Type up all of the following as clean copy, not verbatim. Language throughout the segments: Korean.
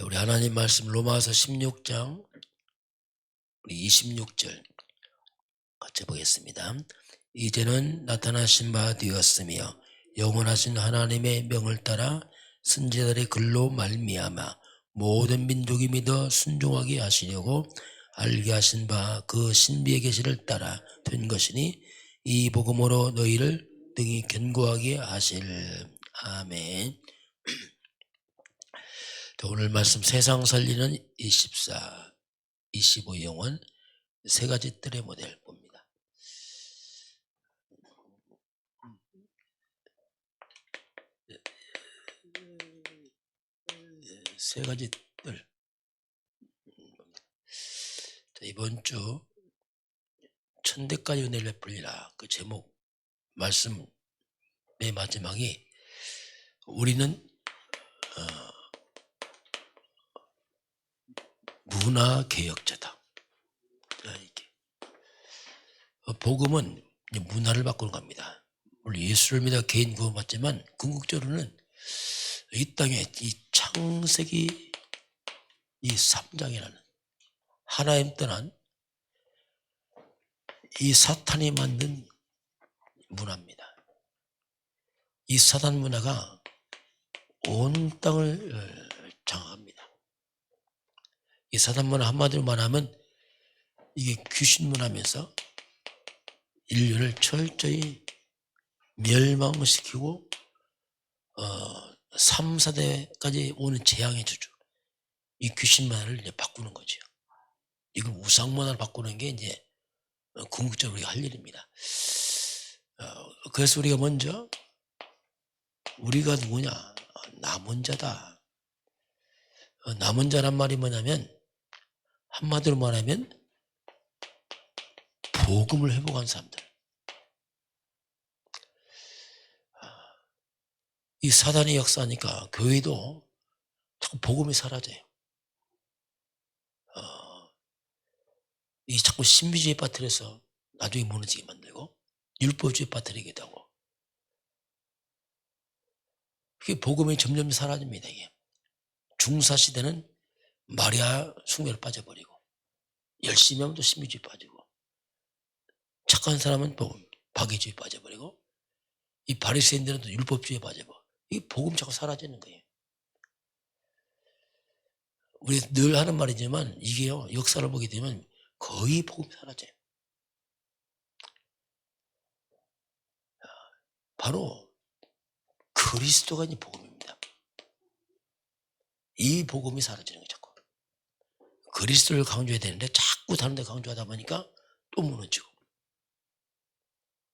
우리 하나님 말씀 로마서 16장 우리 26절 같이 보겠습니다. 이제는 나타나신 바 되었으며 영원하신 하나님의 명을 따라 선지자들의 글로 말미암아 모든 민족이 믿어 순종하게 하시려고 알게 하신 바 그 신비의 계시를 따라 된 것이니 이 복음으로 너희를 등이 견고하게 하실. 아멘. 오늘 말씀 세상 살리는 24, 25 영혼 세 가지 뜰의 모델 봅니다. 세 가지 뜰. 자, 이번 주 천대까지 은혜를 베풀리라 그 제목 말씀의 마지막이 우리는 문화개혁자다. 이렇게. 복음은 문화를 바꾸는 겁니다. 물론 예수를 믿어 개인 구원받지만 궁극적으로는 이 땅에 이 창세기 이 3장이라는 하나님 떠난 이 사탄이 만든 문화입니다. 이 사탄 문화가 온 땅을 장악합니다. 이 사탄 문화 한마디로 말하면 이게 귀신 문화면서 인류를 철저히 멸망시키고 3, 4대까지 오는 재앙의 주주 이 귀신 문화를 이제 바꾸는 거죠. 이걸 우상 문화를 바꾸는 게 이제 궁극적으로 우리가 할 일입니다. 그래서 우리가 먼저 우리가 누구냐? 남은 자다. 남은 자란 말이 뭐냐면 한마디로 말하면 복음을 회복한 사람들. 이 사단의 역사니까 교회도 자꾸 복음이 사라져요. 이 자꾸 신비주의 빠뜨려서 나중에 무너지게 만들고 율법주의 빠뜨리기도 하고 그게 복음이 점점 사라집니다. 이게 중사시대는 마리아 숭배로 빠져버리고 열심히 하면 또 신비주의 빠지고 착한 사람은 박애주의 빠져버리고 이 바리새인들은 또 율법주의에 빠져버리고 이 복음 자꾸 사라지는 거예요. 우리 늘 하는 말이지만 이게요 역사를 보게 되면 거의 복음이 사라져요. 바로 그리스도가 이제 복음입니다. 이 복음이 사라지는 거죠. 자꾸 그리스도를 강조해야 되는데 자꾸 다른 데 강조하다 보니까 또 무너지고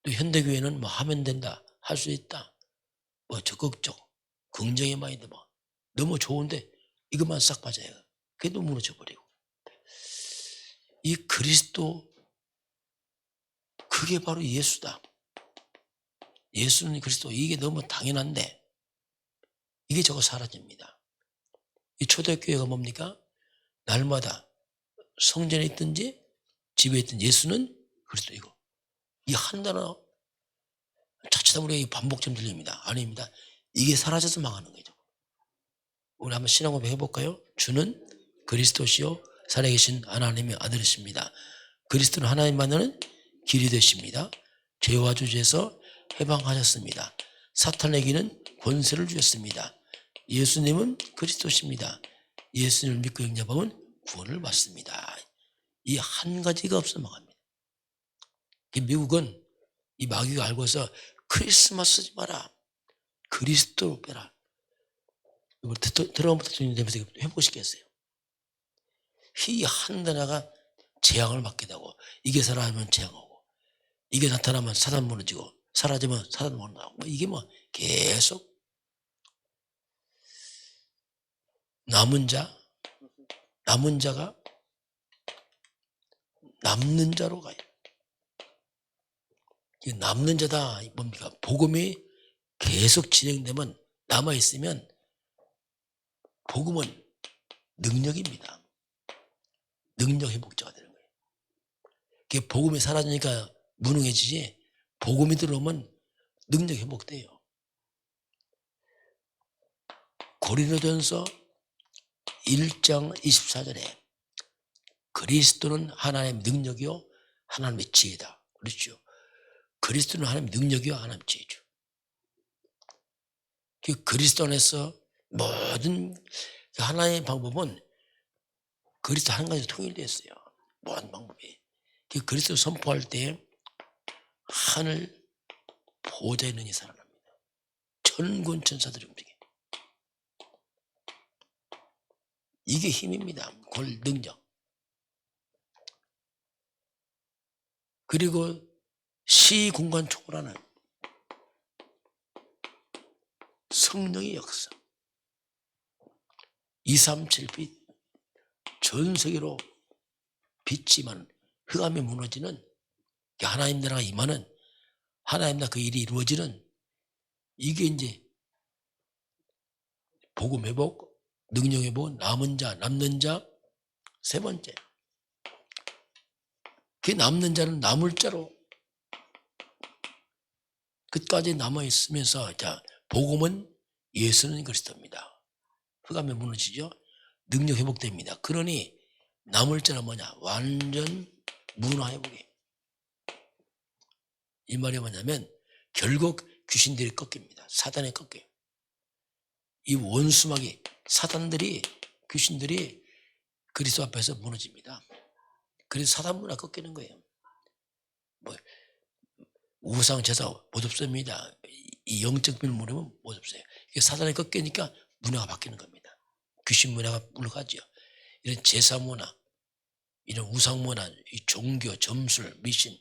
또 현대교회는 뭐 하면 된다 할 수 있다 뭐 적극적 긍정의 마인드 뭐 너무 좋은데 이것만 싹 빠져요. 그게 또 무너져 버리고 이 그리스도 그게 바로 예수다. 예수는 그리스도 이게 너무 당연한데 이게 저거 사라집니다. 이 초대교회가 뭡니까? 날마다 성전에 있든지 집에 있든 예수는 그리스도이고 이 한 단어 자칫하면 우리가 반복점 들립니다. 아닙니다. 이게 사라져서 망하는 거죠. 우리 한번 신앙 고백 해볼까요? 주는 그리스도시요 살아계신 하나님의 아들이십니다. 그리스도는 하나님만은 길이 되십니다. 죄와 주제에서 해방하셨습니다. 사탄에게는 권세를 주셨습니다. 예수님은 그리스도십니다. 예수님을 믿고 영접하면 구원을 받습니다. 이 한 가지가 없어 망합니다. 미국은 이 마귀가 알고서 크리스마스 쓰지 마라. 그리스도로 빼라. 트럼프 대통령 되면서 회복시켰어요. 이 한 단어가 재앙을 맞게 되고 이게 살아나면 재앙하고 이게 나타나면 사단 무너지고 사라지면 사단 무너지고 이게 뭐 계속 남은 자가 남는 자로 가요. 이 남는 자다 뭡니까? 복음이 계속 진행되면 남아있으면 복음은 능력입니다. 능력 회복자가 되는 거예요. 그게 복음이 사라지니까 무능해지지 복음이 들어오면 능력 회복돼요. 고린도전서 1장 24절에 그리스도는 하나님의 능력이요 하나님의 지혜다. 그렇죠. 그리스도는 하나님의 능력이요 하나님의 지혜죠. 그 그리스도 안에서 모든 하나님의 방법은 그리스도 한 가지 통일되어 있어요. 모든 방법이. 그 그리스도 선포할 때 하늘 보좌에 있는 이 살아납니다. 천군 천사들이 움직여. 이게 힘입니다. 그 능력. 그리고 시공간 초월하는 성령의 역사. 237빛 전 세계로 빛이만 흑암이 무너지는 하나님 나라가 임하는 하나님 나라 그 일이 이루어지는 이게 이제 복음 회복, 능력 회복, 남은 자, 남는 자 세 번째. 그 남는 자는 남을 자로 끝까지 남아 있으면서 자 복음은 예수는 그리스도입니다. 흑암이 무너지죠. 능력 회복됩니다. 그러니 남을 자는 뭐냐? 완전 문화 회복이에요. 이 말이 뭐냐면 결국 귀신들이 꺾입니다. 사단이 꺾여요. 이 원수막이 사단들이 귀신들이 그리스도 앞에서 무너집니다. 그래서 사단 문화 꺾이는 거예요. 뭐 우상 제사 못 없습니다. 이 영적 빌무름은 못 없어요. 이게 사단이 꺾이니까 문화가 바뀌는 겁니다. 귀신 문화가 물러가죠. 이런 제사 문화, 이런 우상 문화, 이 종교, 점술, 미신.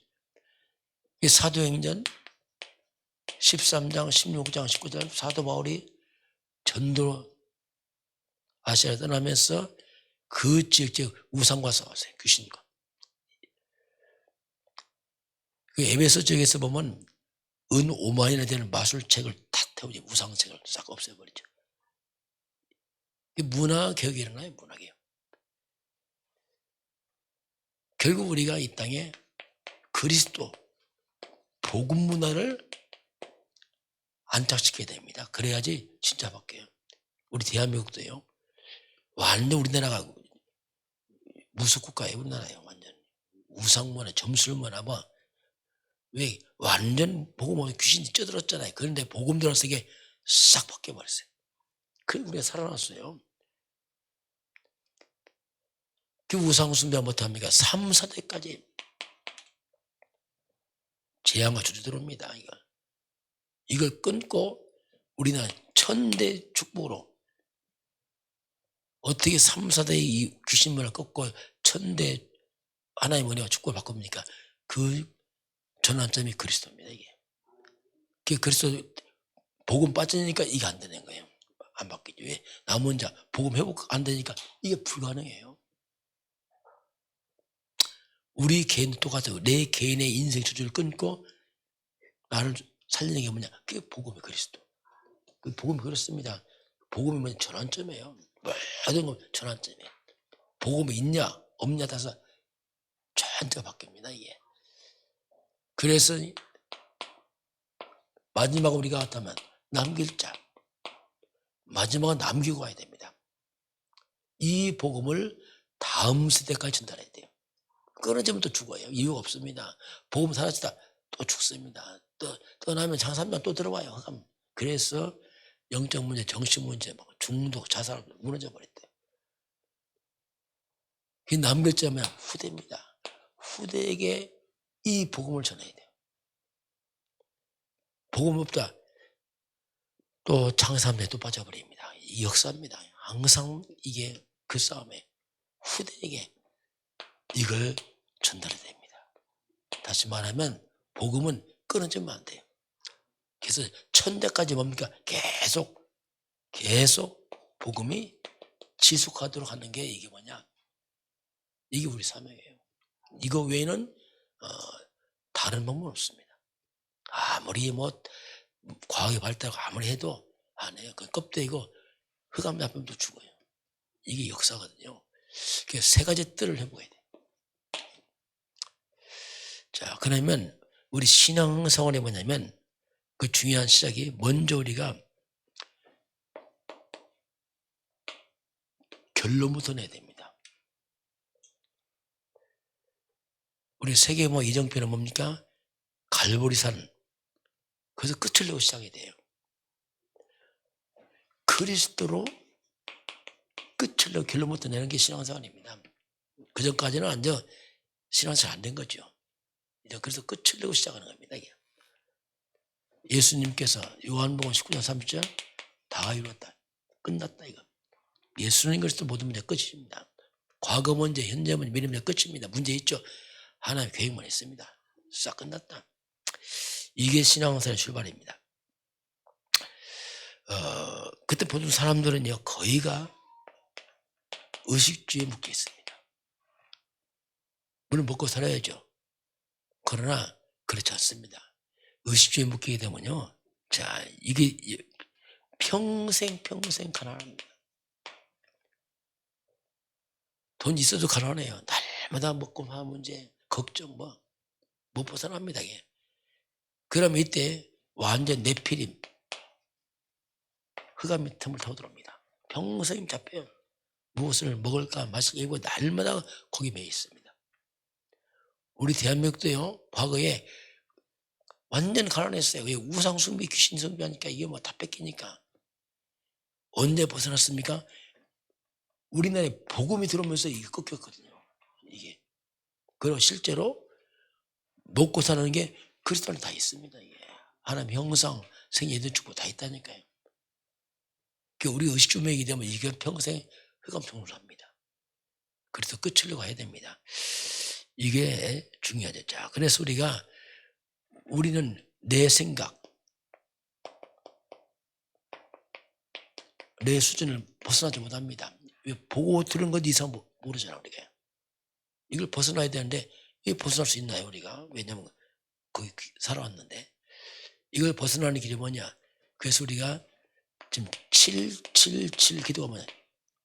이 사도행전 13장, 16장, 19장 사도 바울이 전도로 아시아를 떠나면서 그 지역 우상과 싸웠어요. 귀신과. 그 에베소 지역에서 보면 은 5만이나 되는 마술책을 다 태우지. 우상책을 싹 없애버리죠. 문화 개혁이 일어나요. 문화 개혁. 결국 우리가 이 땅에 그리스도 복음 문화를 안착시켜야 됩니다. 그래야지 진짜 바뀌어요. 우리 대한민국도요. 완전 우리나라가 무속국가예요. 우리나라예요. 완전. 우상문화, 점술문화 뭐. 왜 완전 복음 없이 귀신이 쪄들었잖아요. 그런데 복음 들어서 이게 싹 바뀌어버렸어요. 그래 우리가 살아났어요. 그 우상 숭배 못합니까? 3, 4대까지 재앙과 주주 들어옵니다. 이걸 끊고 우리는 천대 축복으로 어떻게 3, 4대의 이 귀신문화를 끊고 천대 하나님 은혜와 축복을 바꿉니까? 그 전환점이 그리스도입니다. 이게. 그리스도 복음 빠지니까 이게 안 되는 거예요. 안 바뀌죠. 왜? 남은 자 복음 회복 안 되니까 이게 불가능해요. 우리 개인 똑같아요. 내 개인의 인생 주주를 끊고 나를 살리는 게 뭐냐? 그게 복음의 그리스도. 그 복음이 그렇습니다. 복음이 뭐냐? 전환점이에요. 모든 건 전환점이에요. 복음이 있냐 없냐 따라서 전체가 바뀝니다. 이게. 그래서 마지막 우리가 같다면 남길 자. 마지막은 남기고 가야 됩니다. 이 복음을 다음 세대까지 전달해야 돼요. 끊어지면 또 죽어요. 이유가 없습니다. 복음 사라지다 또 죽습니다. 또 떠나면 장사하면 또 들어와요. 그래서 영적 문제, 정신 문제, 중독, 자살 무너져 버렸대요. 그 남길 자면 후대입니다. 후대에게 이 복음을 전해야 돼요. 복음 없다. 또 장사함에 또 빠져버립니다. 이 역사입니다. 항상 이게 그 싸움에 후대에게 이걸 전달해야 됩니다. 다시 말하면 복음은 끊어지면 안 돼요. 그래서 천대까지 뭡니까? 계속 복음이 지속하도록 하는 게 이게 뭐냐? 이게 우리 사명이에요. 이거 외에는 다른 방법은 없습니다. 아무리 과학의 발달을 아무리 해도 안 해요. 그 껍데기고 흑암 잡히면 또 죽어요. 이게 역사거든요. 그래서 세 가지 뜰을 해보아야 돼요. 자, 그러면 우리 신앙생활이 뭐냐면 그 중요한 시작이 먼저 우리가 결론부터 내야 됩니다. 우리 세계뭐 이정표는 뭡니까? 갈보리산. 그래서 끝을 내고 시작해야 돼요. 그리스도로 끝을 내고 결론부터 내는 게 신앙생활입니다. 그 전까지는 완전 신앙생활 안 된 거죠. 이제 그래서 끝을 내고 시작하는 겁니다. 이게. 예수님께서 요한복음 19장 30절 다 이루었다. 끝났다 이거. 예수님 그리스도 모든 문제 끝입니다. 과거 문제, 현재 문제, 미래 문제 끝입니다. 문제 있죠. 하나님 계획만 있습니다. 싹 끝났다. 이게 신앙생활의 출발입니다. 그때 보통 사람들은요 거의가 의식주의에 묶여 있습니다. 물론 먹고 살아야죠. 그러나 그렇지 않습니다. 의식주의에 묶이게 되면요, 자 이게 평생 가난합니다. 돈 있어도 가난해요. 날마다 먹고 사 문제, 걱정 못 벗어납니다. 이게. 그러면 이때 완전 네피림, 흑암의 틈을 타고 들어옵니다. 평생 잡혀요. 무엇을 먹을까 마실까 이거 날마다 거기 매여 있습니다. 우리 대한민국도요 과거에 완전 가난했어요. 우상 숭배, 귀신 숭배하니까 이게 뭐 다 뺏기니까. 언제 벗어났습니까? 우리나라에 복음이 들어오면서 이게 꺾였거든요. 이게. 그리고 실제로 먹고 사는 게 그리스도 안에 다 있습니다. 이게. 하나님 형상, 생애, 예전 축복 다 있다니까요. 우리 의식주맥이 되면 이게 평생 흑암통을 합니다. 그래서 끝을 가야 됩니다. 이게 중요하죠. 자, 그래서 우리는 내 생각, 내 수준을 벗어나지 못합니다. 보고 들은 것 이상 모르잖아, 우리가. 이걸 벗어나야 되는데, 이게 벗어날 수 있나요, 우리가? 왜냐면 거기 살아왔는데. 이걸 벗어나는 길이 뭐냐? 그래서 우리가 지금 777 기도가 뭐냐?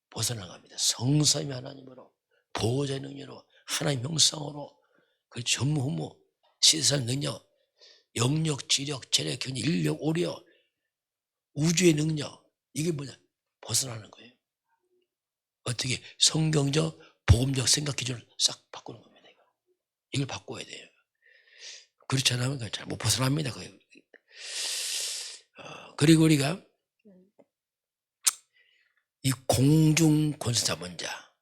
벗어나갑니다. 성삼위 하나님으로, 보호자의 능력으로, 하나님 형상으로, 그 전무후무, 시대살 능력, 영력, 지력, 재력, 견력, 인력, 오력, 우주의 능력, 이게 뭐냐? 벗어나는 거예요. 어떻게? 성경적, 복음적 생각 기준을 싹 바꾸는 겁니다. 이걸 바꿔야 돼요. 그렇지 않으면 잘 못 벗어납니다. 그리고 우리가 이 공중 권세 잡은 자,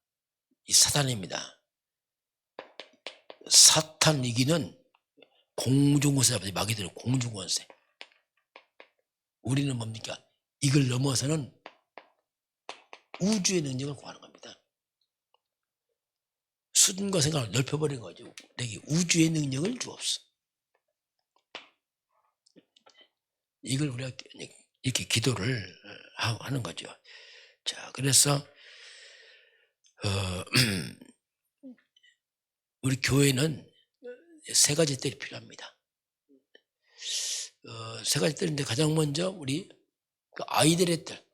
이 사탄입니다. 사탄 이기는 공중 권세 잡은 자, 마귀들은 공중 권세. 우리는 뭡니까? 이걸 넘어서는 우주의 능력을 구하는 겁니다. 수준과 생각을 넓혀버린 거죠. 내게 우주의 능력을 주옵소. 이걸 우리가 이렇게 기도를 하는 거죠. 자, 그래서 우리 교회는 세 가지 뜰이 필요합니다. 세 가지 뜰인데 가장 먼저 우리 아이들의 뜰,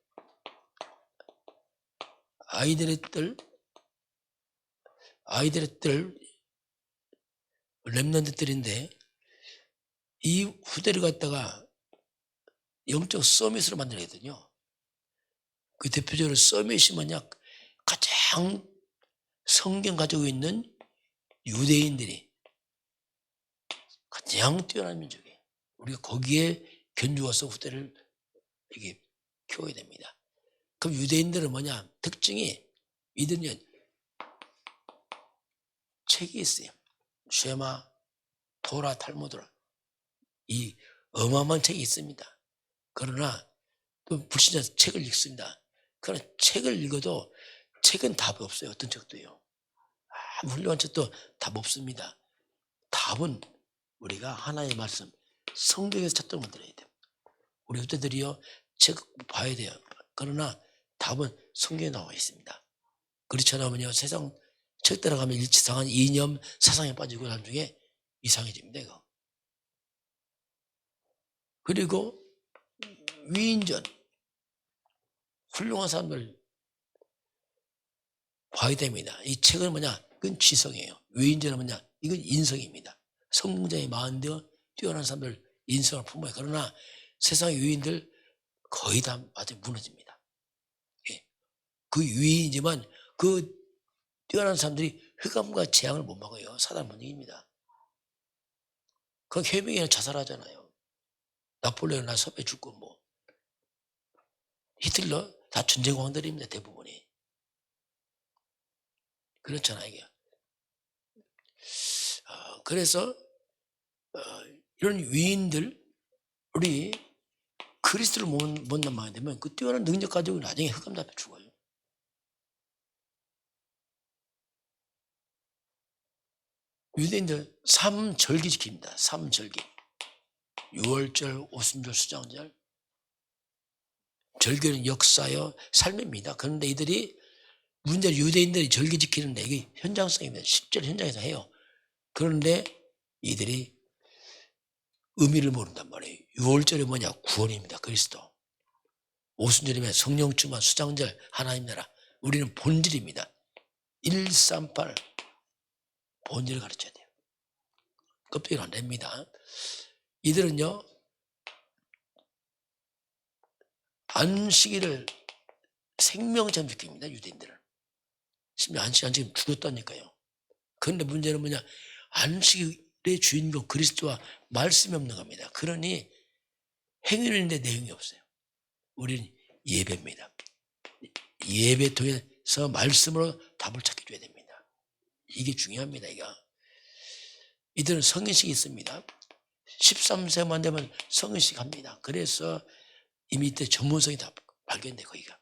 렘넌트 뜰인데 이 후대를 갖다가 영적 서밋으로 만들거든요. 그 대표적으로 서밋이 뭐냐? 가장 성경 가지고 있는 유대인들이 가장 뛰어난 민족이에요. 우리가 거기에 견주어서 후대를 이게 키워야 됩니다. 그럼 유대인들은 뭐냐? 특징이 이들은 책이 있어요. 쉐마, 토라, 탈무드라. 이 어마어마한 책이 있습니다. 그러나 또 불신자 책을 읽습니다. 그러나 책을 읽어도 책은 답이 없어요. 어떤 책도요. 아무 훌륭한 책도 답 없습니다. 답은 우리가 하나의 말씀, 성경에서 찾도록 만들어야 돼요. 우리 후대들이요, 책 봐야 돼요. 그러나 답은 성경에 나와 있습니다. 그렇지 않으면요, 세상 책 따라가면 일치상한 이념, 사상에 빠지고 나중에 이상해집니다, 이거. 그리고 위인전, 훌륭한 사람들 봐야 됩니다. 이 책은 뭐냐? 그건 지성이에요. 위인전은 뭐냐? 이건 인성입니다. 성공자의 마음대로 뛰어난 사람들 인성을 품어요. 그러나 세상의 위인들 거의 다 아주 무너집니다. 예. 그 위인이지만 그 뛰어난 사람들이 흑암과 재앙을 못 막아요. 사단 본능입니다. 그 해병이나 자살하잖아요. 나폴레옹이나 섭외 죽고 뭐 히틀러 다 전쟁왕들입니다. 대부분이. 그렇잖아요. 이게. 그래서 이런 위인들 우리 그리스도를 못 남아야 되면 그 뛰어난 능력 가지고 나중에 흑암 잡혀 죽어요. 유대인들 3절기 지킵니다. 3절기. 6월절, 오순절, 수장절. 절기는 역사요, 삶입니다. 그런데 이들이 문제는 유대인들이 절기 지키는데 이게 현장성입니다. 실제로 현장에서 해요. 그런데 이들이 의미를 모른단 말이에요. 6월절이 뭐냐? 구원입니다. 그리스도. 오순절이면 성령 충만, 수장절, 하나님 나라. 우리는 본질입니다. 138 본질을 가르쳐야 돼요. 껍데기는 안 됩니다. 이들은요, 안식일을 생명처럼 지킵니다. 유대인들은. 심지어 안식 안 지키면 죽었다니까요. 그런데 문제는 뭐냐? 안식일의 주인공 그리스도와 말씀이 없는 겁니다. 그러니 행위는데 내용이 없어요. 우리는 예배입니다. 예배 통해서 말씀으로 답을 찾게 줘야 됩니다. 이게 중요합니다. 이들은 성인식이 있습니다. 13세만 되면 성인식 합니다. 그래서 이미 때 전문성이 다 발견돼 거기가.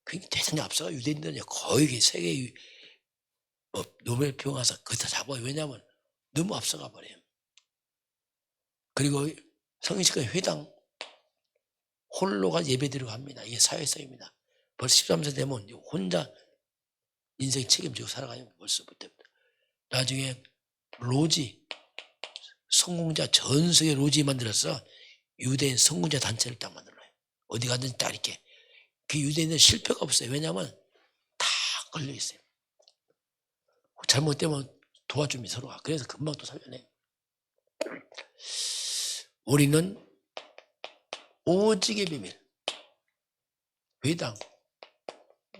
그게 대단히 앞서가 유대인들은 거의 세계 노벨 평화상 그거 다 잡아요. 왜냐하면 너무 앞서가 버려요. 그리고 성인식은 회당 홀로가 예배드리고 합니다. 이게 사회성입니다. 벌써 13세 되면 혼자 인생 책임지고 살아가요. 벌써부터. 나중에 로지, 성공자 전 세계 로지 만들어서 유대인 성공자 단체를 딱 만들어요. 어디 가든지 딱 이렇게. 그 유대인은 실패가 없어요. 왜냐하면 다 걸려 있어요. 잘못되면 도와줍니다. 서로가. 그래서 금방 또 살려내요. 우리는 오직의 비밀, 회당,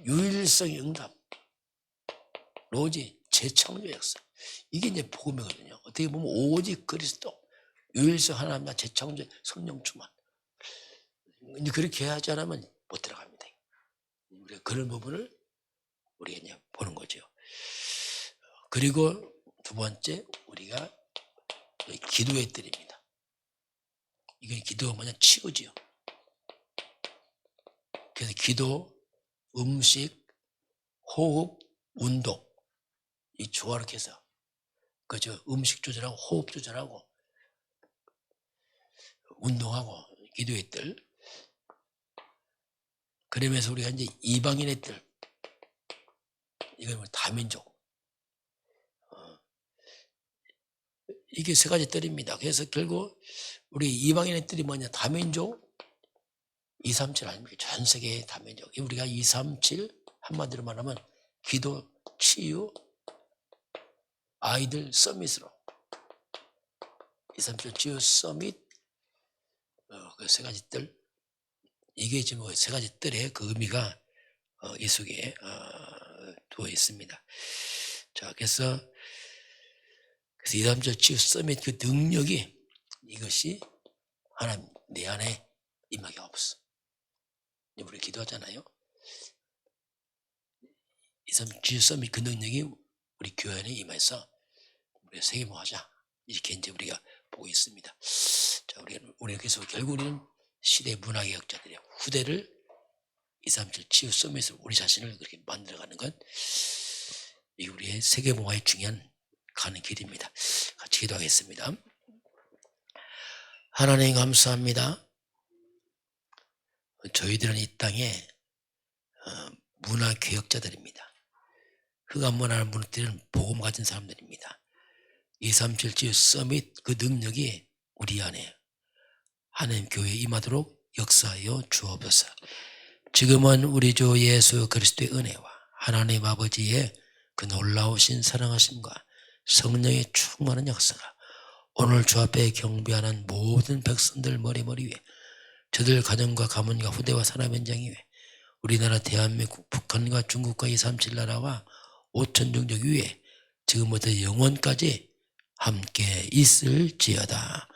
유일성의 응답, 로지, 재창조 역사. 이게 이제 복음이거든요. 어떻게 보면 오직 그리스도, 유일성 하나님과 재창조, 성령 충만. 이제 그렇게 하지 않으면 못 들어갑니다. 우리가 그런 부분을 우리가 이제 보는 거죠. 그리고 두 번째, 우리가 기도의 뜰입니다. 이게 기도가 뭐냐? 치유지요. 그래서 기도, 음식, 호흡, 운동 이 조화롭게 해서 그죠? 음식 조절하고 호흡 조절하고 운동하고 기도의 뜰. 그러면서 우리가 이제 이방인의 뜰. 이건 다민족. 이게 세 가지 뜰입니다. 그래서 결국 우리 이방인의 뜰이 뭐냐? 다민족 237 아닙니까? 전 세계의 다민족. 우리가 237 한마디로 말하면 기도, 치유, 아이들 서밋으로 237 치유 서밋 그 세 가지 뜰. 이게 지금 세 가지 뜰의 그 의미가 이 속에 두어 있습니다. 자, 그래서 237 치유 서밋 그 능력이 이것이 하나님 내 안에 임하게 없어. 우리 기도하잖아요. 237 치유 서밋 그 능력이 우리 교회 안에 임해서 우리가 세계모하자. 이렇게 이제 우리가 보고 있습니다. 자, 우리가 그래서 결국 우리는 시대 문화개혁자들의 후대를 237 치유 서밋으로 우리 자신을 그렇게 만들어가는 건 이 우리의 세계모화의 중요한 가는 길입니다. 같이 기도하겠습니다. 하나님 감사합니다. 저희들은 이 땅에 문화개혁자들입니다. 흑암 문화를 무너뜨리는 복음 가진 사람들입니다. 237 치유 서밋 그 능력이 우리 안에 하나님 교회에 임하도록 역사하여 주옵소서. 지금은 우리 주 예수 그리스도의 은혜와 하나님 아버지의 그 놀라우신 사랑하심과 성령의 충만한 역사가 오늘 주 앞에 경배하는 모든 백성들 머리 위에 저들 가정과 가문과 후대와 산업 현장 위에 우리나라 대한민국 북한과 중국과 이 37나라와 5천 종족 위에 지금부터 영원까지 함께 있을지어다.